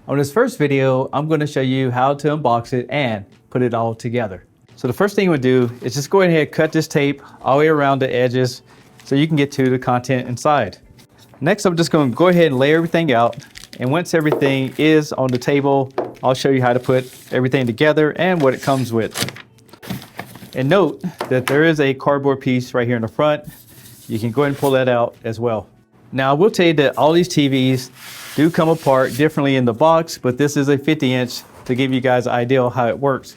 On this first video, I'm going to show you how to unbox it and put it all together. So the first thing we'll do is just go ahead and cut this tape all the way around the edges so you can get to the content inside. Next, I'm just going to go ahead and lay everything out. And once everything is on the table, I'll show you how to put everything together and what it comes with. And note that there is a cardboard piece right here in the front. You can go ahead and pull that out as well. Now, I will tell you that all these TVs do come apart differently in the box, but this is a 50-inch to give you guys an idea of how it works.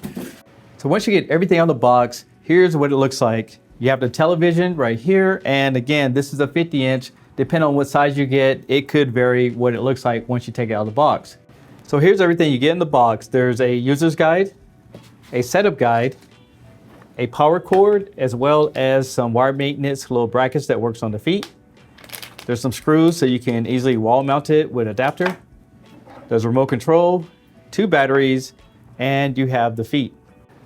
So once you get everything on the box, here's what it looks like. You have the television right here, and again, this is a 50-inch. Depending on what size you get, it could vary what it looks like once you take it out of the box. So here's everything you get in the box. There's a user's guide, a setup guide, a power cord, as well as some wire maintenance little brackets that works on the feet. There's some screws so you can easily wall mount it with adapter. There's a remote control, 2 batteries, and you have the feet.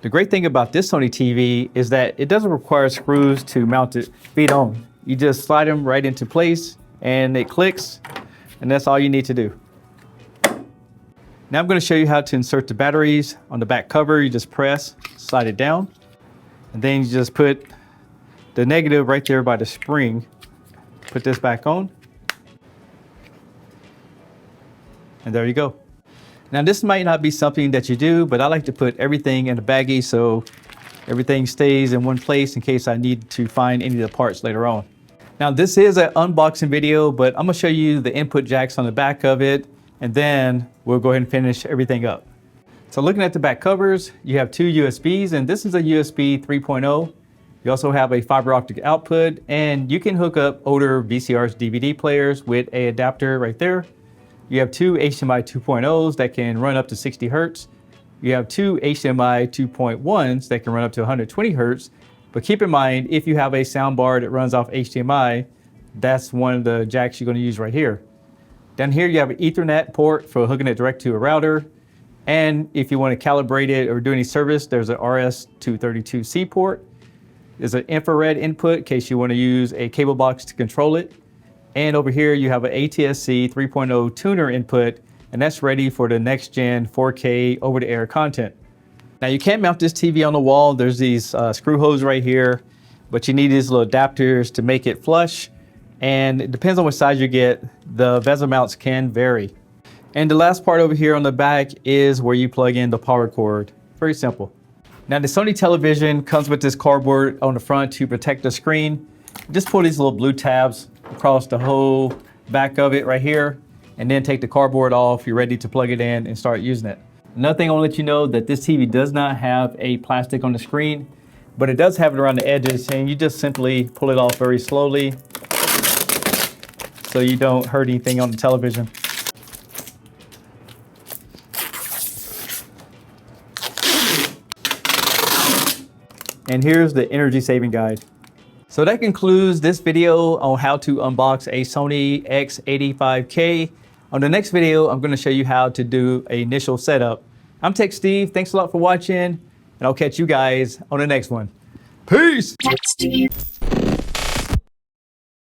The great thing about this Sony TV is that it doesn't require screws to mount it feet on. You just slide them right into place and it clicks, and that's all you need to do. Now I'm going to show you how to insert the batteries on the back cover. You just press, slide it down, and then you just put the negative right there by the spring. Put this back on, and there you go. Now this might not be something that you do, but I like to put everything in a baggie so everything stays in one place in case I need to find any of the parts later on. Now this is an unboxing video, but I'm gonna show you the input jacks on the back of it, and then we'll go ahead and finish everything up. So looking at the back covers, you have 2 USBs, and this is a USB 3.0. You also have a fiber optic output, and you can hook up older VCRs, DVD players with an adapter right there. You have 2 HDMI 2.0s that can run up to 60 Hertz. You have 2 HDMI 2.1s that can run up to 120 Hertz. But keep in mind, if you have a soundbar that runs off HDMI, that's one of the jacks you're going to use right here. Down here, you have an Ethernet port for hooking it direct to a router. And if you want to calibrate it or do any service, there's an RS-232C port. There's an infrared input in case you want to use a cable box to control it. And over here you have an ATSC 3.0 tuner input, and that's ready for the next gen 4K over-the-air content. Now you can't mount this TV on the wall. There's these screw holes right here, but you need these little adapters to make it flush. And it depends on what size you get. The bezel mounts can vary. And the last part over here on the back is where you plug in the power cord. Very simple. Now the Sony television comes with this cardboard on the front to protect the screen. Just pull these little blue tabs across the whole back of it right here, and then take the cardboard off. You're ready to plug it in and start using it. Another thing I want to let you know that this TV does not have a plastic on the screen, but it does have it around the edges, and you just simply pull it off very slowly so you don't hurt anything on the television. And here's the energy saving guide. So that concludes this video on how to unbox a Sony X85K. On the next video, I'm going to show you how to do an initial setup. I'm Tech Steve. Thanks a lot for watching, and I'll catch you guys on the next one. Peace!